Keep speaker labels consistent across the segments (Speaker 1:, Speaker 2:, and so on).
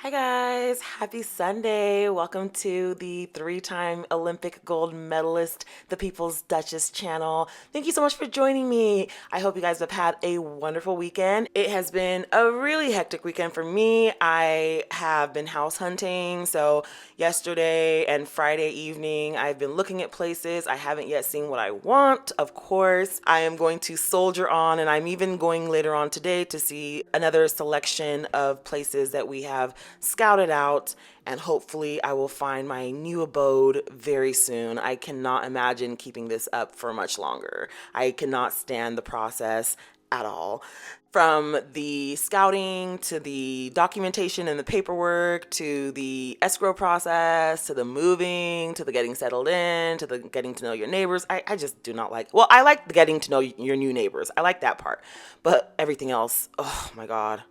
Speaker 1: Hi guys, happy Sunday. Welcome to the three-time Olympic gold medalist, the People's Duchess channel. Thank you so much for joining me. I hope you guys have had a wonderful weekend. It has been a really hectic weekend for me. I have been house hunting, so yesterday and Friday evening, I've been looking at places. I haven't yet seen what I want, of course. I am going to soldier on, and I'm even going later on today to see another selection of places that we have scouted out, and hopefully I will find my new abode very soon. I cannot imagine keeping this up for much longer. I cannot stand the process at all. From the scouting to the documentation and the paperwork to the escrow process to the moving to the getting settled in to the getting to know your neighbors. I just do not like, well, I like the getting to know your new neighbors. I like that part. But everything else, oh my God,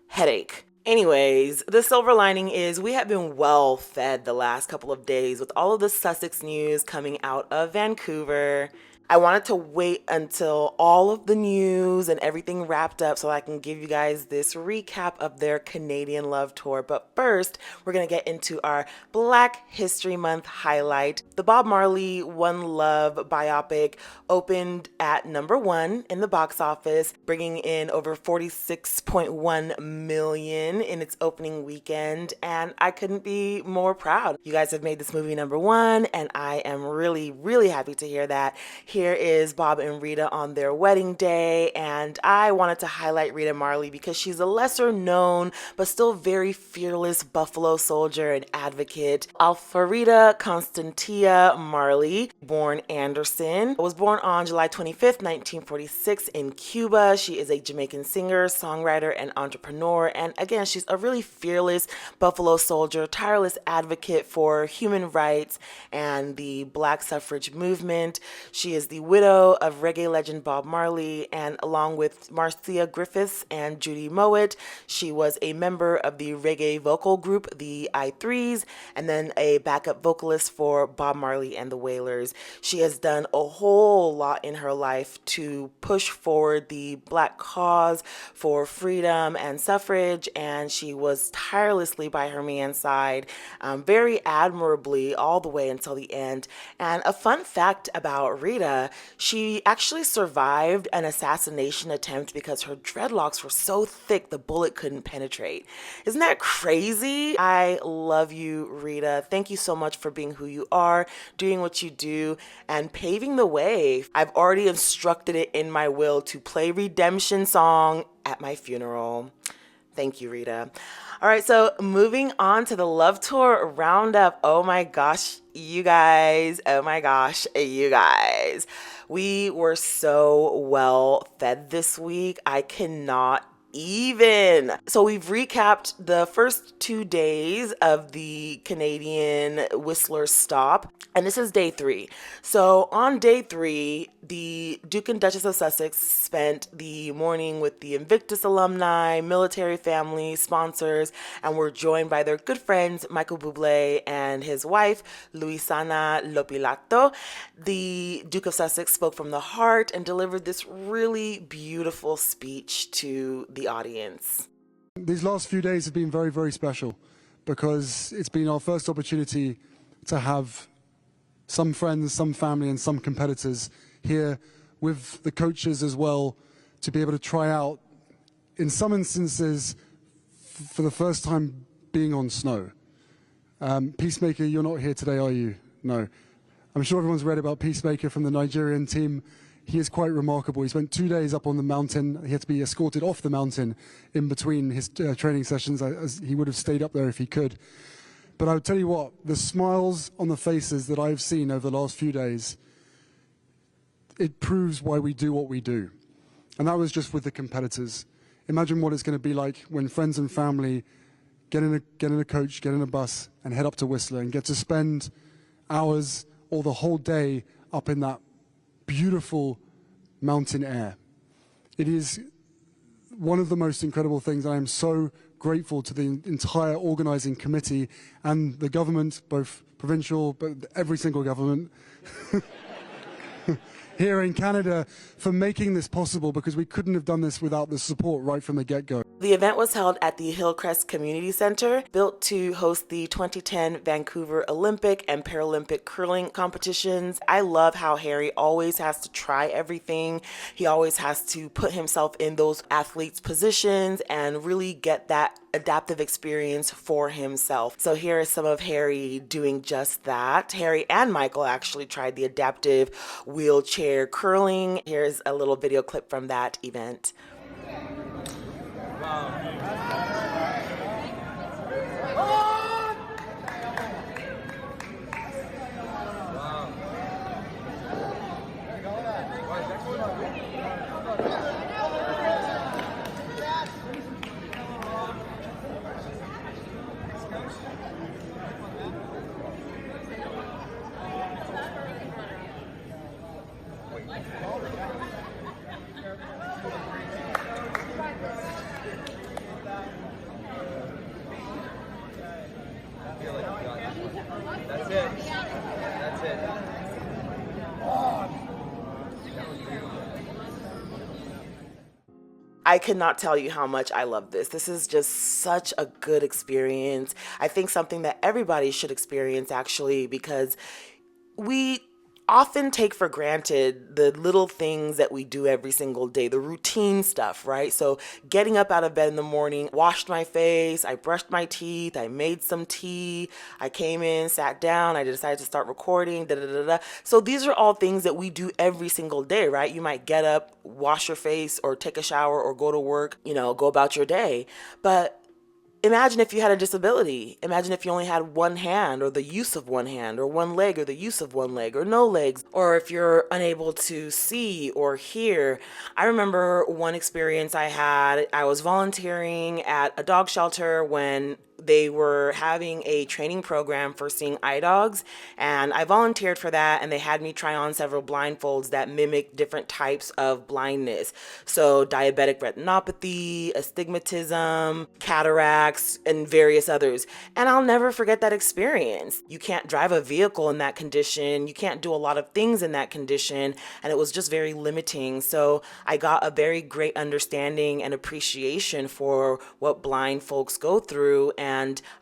Speaker 1: headache. Anyways, the silver lining is we have been well fed the last couple of days with all of the Sussex news coming out of Vancouver. I wanted to wait until all of the news and everything wrapped up so I can give you guys this recap of their Canadian Love Tour. But first, we're going to get into our Black History Month highlight. The Bob Marley One Love biopic opened at #1 in the box office, bringing in over 46.1 million in its opening weekend, and I couldn't be more proud. You guys have made this movie #1, and I am really, really happy to hear that. Here is Bob and Rita on their wedding day, and I wanted to highlight Rita Marley because she's a lesser known but still very fearless Buffalo soldier and advocate. Alfarita Constantia Marley, born Anderson, was born on July 25th, 1946 in Cuba. She is a Jamaican singer, songwriter, and entrepreneur, and again, she's a really fearless Buffalo soldier, tireless advocate for human rights and the Black suffrage movement. She is the widow of reggae legend Bob Marley, and along with Marcia Griffiths and Judy Mowat, she was a member of the reggae vocal group, the I3s, and then a backup vocalist for Bob Marley and the Wailers. She has done a whole lot in her life to push forward the Black cause for freedom and suffrage, and she was tirelessly by her man's side, very admirably all the way until the end. And a fun fact about Rita, she actually survived an assassination attempt because her dreadlocks were so thick the bullet couldn't penetrate. Isn't that crazy? I love you, Rita. Thank you so much for being who you are, doing what you do, and paving the way. I've already instructed it in my will to play Redemption Song at my funeral. Thank you, Rita. All right, so moving on to the Love Tour roundup. Oh my gosh, you guys. Oh my gosh, you guys. We were so well fed this week. I cannot even. So we've recapped the first 2 days of the Canadian Whistler stop, and this is day 3. So on day 3, the Duke and Duchess of Sussex spent the morning with the Invictus alumni, military family, sponsors, and were joined by their good friends Michael Bublé and his wife Luisana Lopilato. The Duke of Sussex spoke from the heart and delivered this really beautiful speech to the audience.
Speaker 2: These last few days have been very, very special because it's been our first opportunity to have some friends, some family, and some competitors here with the coaches as well, to be able to try out, in some instances, for the first time being on snow. Peacemaker, you're not here today, are you? No. I'm sure everyone's read about Peacemaker from the Nigerian team. He is quite remarkable. He spent 2 days up on the mountain. He had to be escorted off the mountain in between his training sessions, as he would have stayed up there if he could. But I'll tell you what, the smiles on the faces that I've seen over the last few days, it proves why we do what we do. And that was just with the competitors. Imagine what it's going to be like when friends and family get in a coach, get in a bus, and head up to Whistler and get to spend hours or the whole day up in that beautiful mountain air. It is one of the most incredible things. I am so grateful to the entire organizing committee and the government, both provincial, but every single government here in Canada, for making this possible, because we couldn't have done this without the support right from the get-go.
Speaker 1: The event was held at the Hillcrest Community Center, built to host the 2010 Vancouver Olympic and Paralympic curling competitions. I love how Harry always has to try everything. He always has to put himself in those athletes' positions and really get that adaptive experience for himself. So here is some of Harry doing just that. Harry and Michael actually tried the adaptive wheelchair curling. Here's a little video clip from that event.
Speaker 3: That's it. That's it.
Speaker 1: I cannot tell you how much I love this. This is just such a good experience. I think something that everybody should experience actually, because we often take for granted the little things that we do every single day, the routine stuff, right? So getting up out of bed in the morning, washed my face, I brushed my teeth, I made some tea, I came in, sat down, I decided to start recording, da da da da. So these are all things that we do every single day, right? You might get up, wash your face, or take a shower, or go to work, go about your day. But imagine if you had a disability. Imagine if you only had one hand, or the use of one hand, or one leg, or the use of one leg, or no legs, or if you're unable to see or hear. I remember one experience I had. I was volunteering at a dog shelter when they were having a training program for seeing eye dogs, and I volunteered for that, and they had me try on several blindfolds that mimic different types of blindness. So diabetic retinopathy, astigmatism, cataracts, and various others. And I'll never forget that experience. You can't drive a vehicle in that condition. You can't do a lot of things in that condition, and it was just very limiting. So I got a very great understanding and appreciation for what blind folks go through, and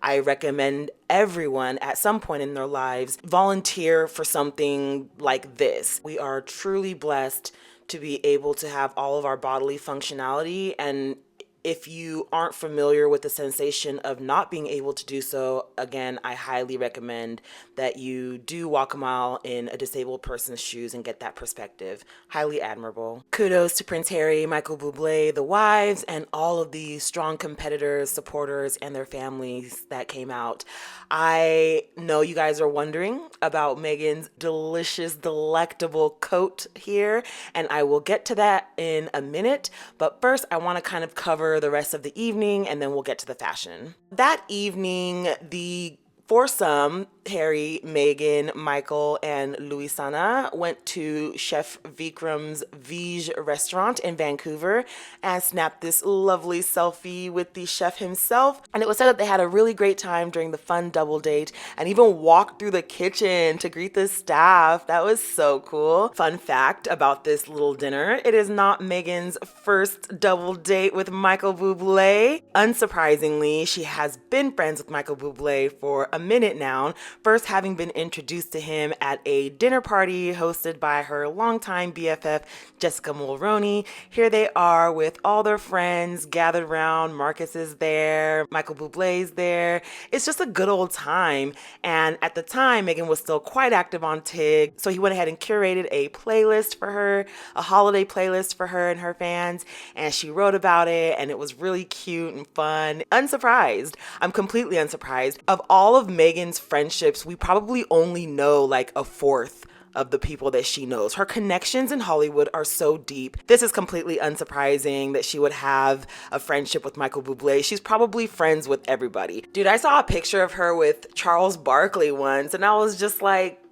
Speaker 1: I recommend everyone at some point in their lives volunteer for something like this. We are truly blessed to be able to have all of our bodily functionality, and if you aren't familiar with the sensation of not being able to do so, again, I highly recommend that you do walk a mile in a disabled person's shoes and get that perspective. Highly admirable. Kudos to Prince Harry, Michael Bublé, the wives, and all of the strong competitors, supporters, and their families that came out. I know you guys are wondering about Meghan's delicious, delectable coat here, and I will get to that in a minute. But first, I want to kind of cover the rest of the evening, and then we'll get to the fashion. That evening, the foursome, Harry, Meghan, Michael, and Louisana, went to Chef Vikram's Vij restaurant in Vancouver and snapped this lovely selfie with the chef himself. And it was said that they had a really great time during the fun double date and even walked through the kitchen to greet the staff. That was so cool. Fun fact about this little dinner, it is not Meghan's first double date with Michael Bublé. Unsurprisingly, she has been friends with Michael Bublé for a minute now, first having been introduced to him at a dinner party hosted by her longtime BFF, Jessica Mulroney. Here they are with all their friends gathered around. Marcus is there, Michael Bublé's there. It's just a good old time. And at the time, Meghan was still quite active on TIG, so he went ahead and curated a playlist for her, a holiday playlist for her and her fans, and she wrote about it, and it was really cute and fun. Unsurprised. I'm completely unsurprised. Of all of Meghan's friendships, we probably only know like a fourth of the people that she knows. Her connections in Hollywood are so deep. This is completely unsurprising that she would have a friendship with Michael Bublé. She's probably friends with everybody. Dude, I saw a picture of her with Charles Barkley once, and I was just like,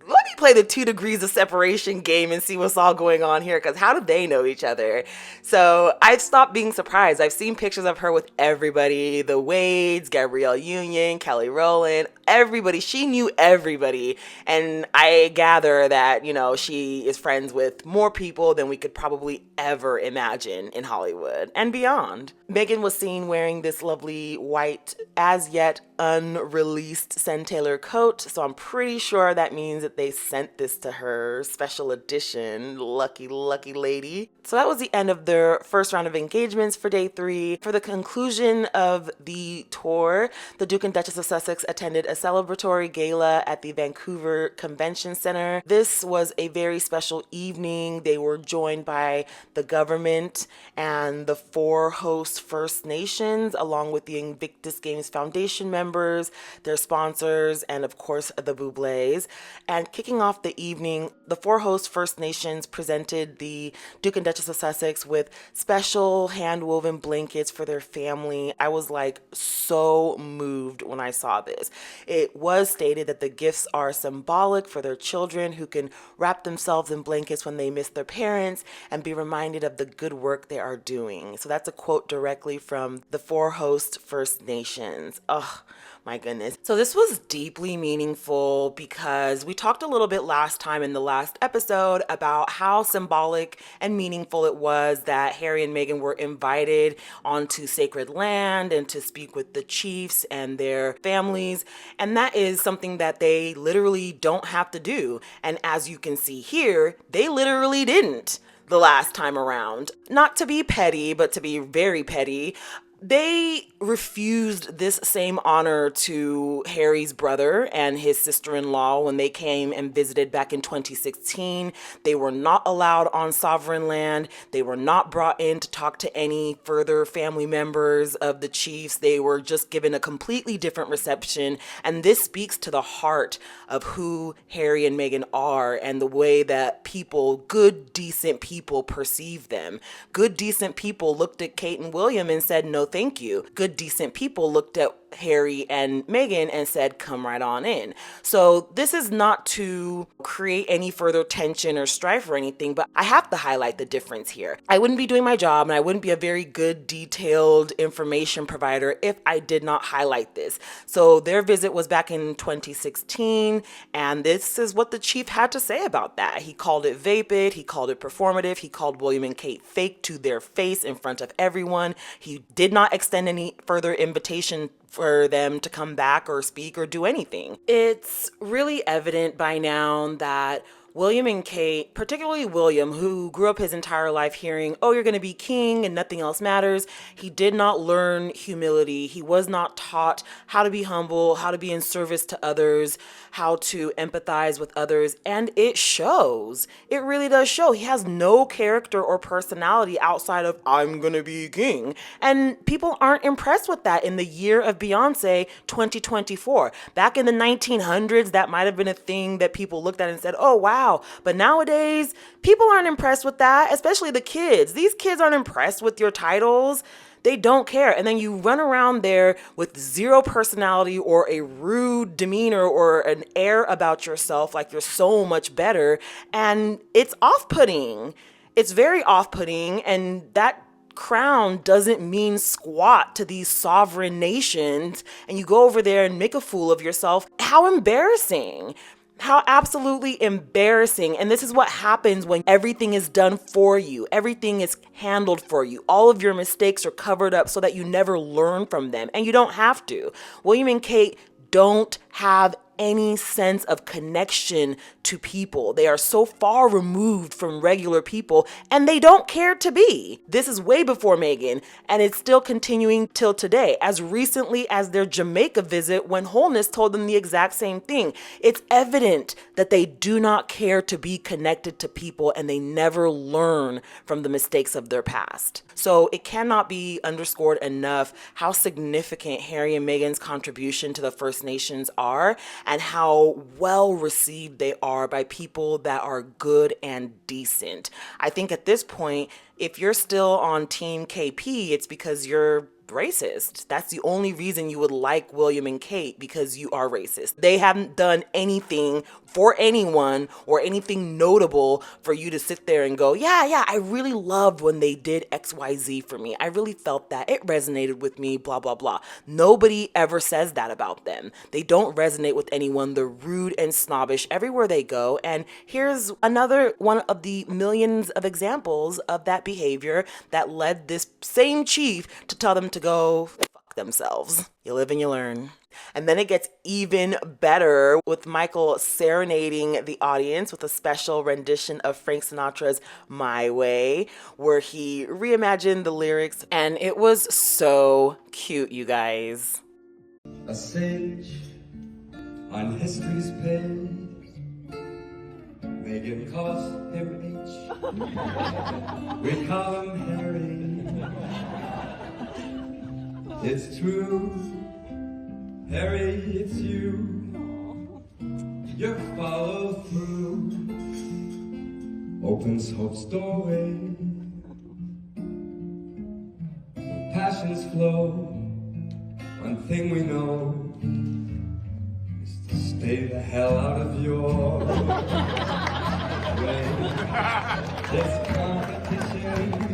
Speaker 1: let me me play the 2 degrees of separation game and see what's all going on here, because how do they know each other? So I've stopped being surprised. I've seen pictures of her with everybody, the Wades, Gabrielle Union, Kelly Rowland, everybody. She knew everybody. And I gather that, she is friends with more people than we could probably ever imagine in Hollywood and beyond. Meghan was seen wearing this lovely white, as yet unreleased Sen Taylor coat, so I'm pretty sure that means that they sent this to her, special edition. Lucky, lucky lady. So that was the end of their first round of engagements for day 3. For the conclusion of the tour, the Duke and Duchess of Sussex attended a celebratory gala at the Vancouver Convention Center. This was a very special evening. They were joined by the government and the 4 host First Nations, along with the Invictus Games Foundation members, their sponsors, and of course the Bublé's. And kicking off the evening, the 4 host First Nations presented the Duke and Duchess of Sussex with special hand-woven blankets for their family. I was like so moved when I saw this. It was stated that the gifts are symbolic for their children, who can wrap themselves in blankets when they miss their parents and be reminded of the good work they are doing. So that's a quote directly from the 4 host First Nations. Ugh. My goodness. So this was deeply meaningful because we talked a little bit last time in the last episode about how symbolic and meaningful it was that Harry and Meghan were invited onto sacred land and to speak with the chiefs and their families. And that is something that they literally don't have to do. And as you can see here, they literally didn't the last time around. Not to be petty, but to be very petty. They refused this same honor to Harry's brother and his sister-in-law when they came and visited back in 2016. They were not allowed on sovereign land. They were not brought in to talk to any further family members of the chiefs. They were just given a completely different reception. And this speaks to the heart of who Harry and Meghan are and the way that people, good, decent people, perceive them. Good, decent people looked at Kate and William and said, no, thank you. Good, decent people looked at Harry and Meghan and said, come right on in. So this is not to create any further tension or strife or anything, but I have to highlight the difference here. I wouldn't be doing my job and I wouldn't be a very good, detailed information provider if I did not highlight this. So their visit was back in 2016, and this is what the chief had to say about that. He called it vapid, he called it performative, he called William and Kate fake to their face in front of everyone. He did not extend any further invitation for them to come back or speak or do anything. It's really evident by now that William and Kate, particularly William, who grew up his entire life hearing, oh, you're going to be king and nothing else matters. He did not learn humility. He was not taught how to be humble, how to be in service to others, how to empathize with others. And it shows. It really does show. He has no character or personality outside of, I'm going to be king. And people aren't impressed with that in the year of Beyonce 2024. Back in the 1900s, that might have been a thing that people looked at and said, oh, wow. But nowadays, people aren't impressed with that, especially the kids. These kids aren't impressed with your titles. They don't care. And then you run around there with zero personality or a rude demeanor or an air about yourself like you're so much better. And it's off-putting. It's very off-putting. And that crown doesn't mean squat to these sovereign nations. And you go over there and make a fool of yourself. How embarrassing. How absolutely embarrassing. And this is what happens when everything is done for you. Everything is handled for you. All of your mistakes are covered up so that you never learn from them. And you don't have to. William and Kate don't have any sense of connection to people. They are so far removed from regular people, and they don't care to be. This is way before Meghan, and it's still continuing till today, as recently as their Jamaica visit when Wholeness told them the exact same thing. It's evident that they do not care to be connected to people, and they never learn from the mistakes of their past. So it cannot be underscored enough how significant Harry and Meghan's contribution to the First Nations are, and how well received they are by people that are good and decent. I think at this point, if you're still on Team KP, it's because you're racist. That's the only reason you would like William and Kate, because you are racist. They haven't done anything for anyone or anything notable for you to sit there and go, yeah, I really loved when they did XYZ for me. I really felt that. It resonated with me, blah, blah, blah. Nobody ever says that about them. They don't resonate with anyone. They're rude and snobbish everywhere they go. And here's another one of the millions of examples of that behavior that led this same chief to tell them to go fuck themselves. You live and you learn. And then it gets even better with Michael serenading the audience with a special rendition of Frank Sinatra's My Way, where he reimagined the lyrics, and it was so cute, you guys.
Speaker 3: A sage on history's page. Meghan calls him H. We call him Harry. It's true, Harry, it's you. Your follow through opens hope's doorway. When passions flow, one thing we know is to stay the hell out of your way. It's competition.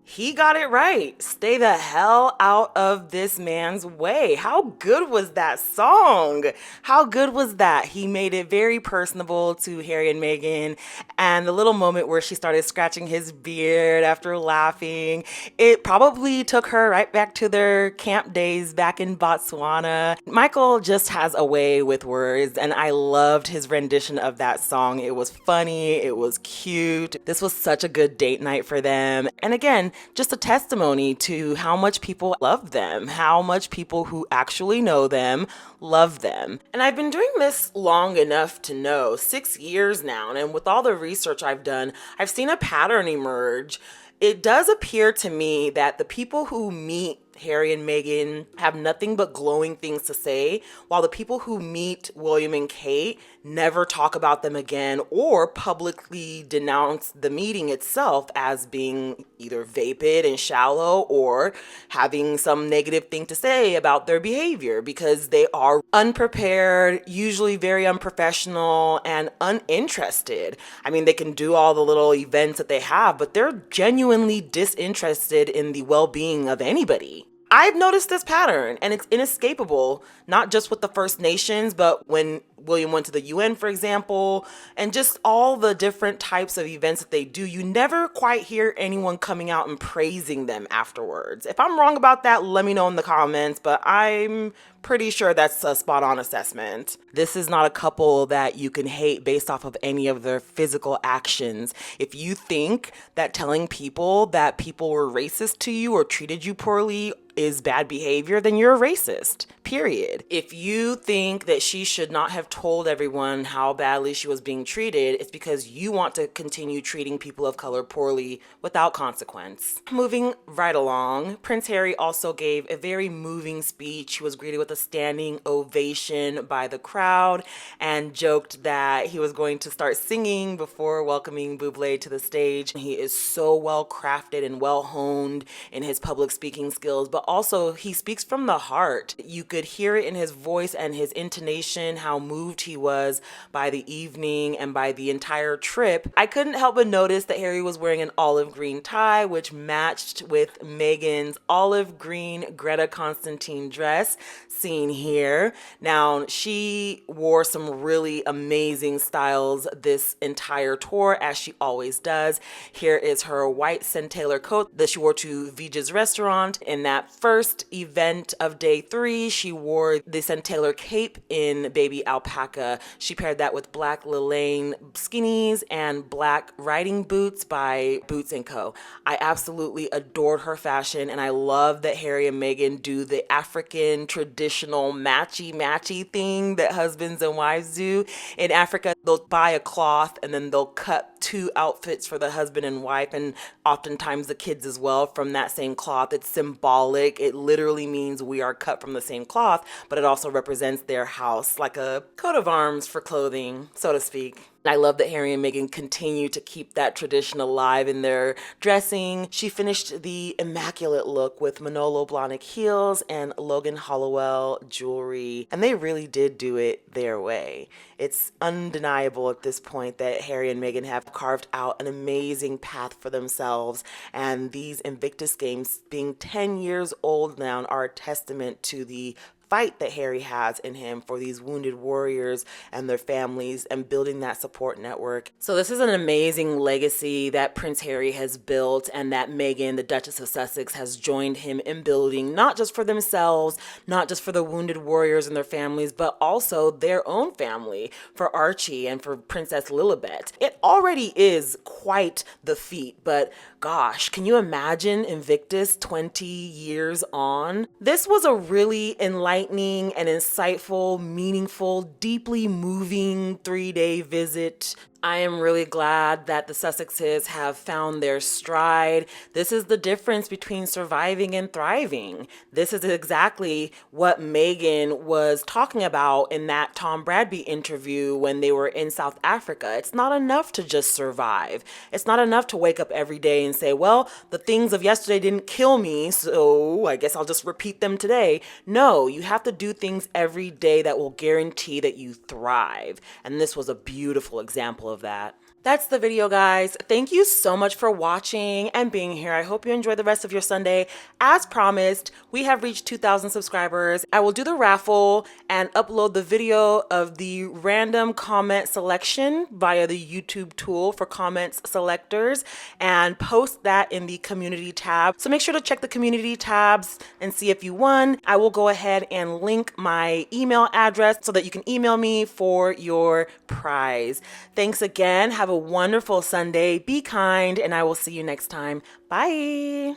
Speaker 1: He got it right. Stay the hell out of this man's way. How good was that song? How good was that? He made it very personable to Harry and Meghan. And the little moment where she started scratching his beard after laughing, it probably took her right back to their camp days back in Botswana. Michael just has a way with words, and I loved his rendition of that song. It was funny. It was cute. This was such a good date night for them. And again, just a testimony to how much people love them, how much people who actually know them love them. And I've been doing this long enough to know, 6 years now, and with all the research I've done, I've seen a pattern emerge. It does appear to me that the people who meet Harry and Meghan have nothing but glowing things to say, while the people who meet William and Kate never talk about them again or publicly denounce the meeting itself as being either vapid and shallow or having some negative thing to say about their behavior, because they are unprepared, usually very unprofessional and uninterested. I mean, they can do all the little events that they have, but they're genuinely disinterested in the well-being of anybody. I've noticed this pattern, and it's inescapable, not just with the First Nations, but when William went to the UN, for example, and just all the different types of events that they do. You never quite hear anyone coming out and praising them afterwards. If I'm wrong about that, let me know in the comments, but I'm pretty sure that's a spot on assessment. This is not a couple that you can hate based off of any of their physical actions. If you think that telling people that people were racist to you or treated you poorly is bad behavior, then you're a racist, period. If you think that she should not have told everyone how badly she was being treated, it's because you want to continue treating people of color poorly without consequence. Moving right along, Prince Harry also gave a very moving speech. He was greeted with a standing ovation by the crowd and joked that he was going to start singing before welcoming Bublé to the stage. He is so well crafted and well honed in his public speaking skills, but also he speaks from the heart. You could hear it in his voice and his intonation, how moved he was by the evening and by the entire trip. I couldn't help but notice that Harry was wearing an olive green tie, which matched with Meghan's olive green Greta Constantine dress seen here. Now, she wore some really amazing styles this entire tour, as she always does. Here is her white Centailor coat that she wore to Vija's restaurant. In that first event of day 3, she wore the Centailor cape in baby alpaca. She paired that with black Lilane skinnies and black riding boots by Boots & Co. I absolutely adored her fashion, and I love that Harry and Meghan do the African traditional matchy thing that husbands and wives do. In Africa, they'll buy a cloth and then they'll cut 2 outfits for the husband and wife, and oftentimes the kids as well, from that same cloth. It's symbolic. It literally means we are cut from the same cloth, but it also represents their house, like a coat of arms for clothing, so to speak. I love that Harry and Meghan continue to keep that tradition alive in their dressing. She finished the immaculate look with Manolo Blahnik heels and Logan Hollowell jewelry, and they really did do it their way. It's undeniable at this point that Harry and Meghan have carved out an amazing path for themselves, and these Invictus Games, being 10 years old now, are a testament to the fight that Harry has in him for these wounded warriors and their families and building that support network. So this is an amazing legacy that Prince Harry has built and that Meghan, the Duchess of Sussex, has joined him in building, not just for themselves, not just for the wounded warriors and their families, but also their own family, for Archie and for Princess Lilibet. It already is quite the feat, but gosh, can you imagine Invictus 20 years on? This was a really enlightening and insightful, meaningful, deeply moving 3-day visit. I am really glad that the Sussexes have found their stride. This is the difference between surviving and thriving. This is exactly what Meghan was talking about in that Tom Bradby interview when they were in South Africa. It's not enough to just survive. It's not enough to wake up every day and say, well, the things of yesterday didn't kill me, so I guess I'll just repeat them today. No, you have to do things every day that will guarantee that you thrive. And this was a beautiful example of that. That's the video, guys. Thank you so much for watching and being here. I hope you enjoy the rest of your Sunday. As promised, we have reached 2,000 subscribers. I will do the raffle and upload the video of the random comment selection via the YouTube tool for comments selectors and post that in the community tab. So make sure to check the community tabs and see if you won. I will go ahead and link my email address so that you can email me for your prize. Thanks again. Have a wonderful Sunday. Be kind, and I will see you next time. Bye.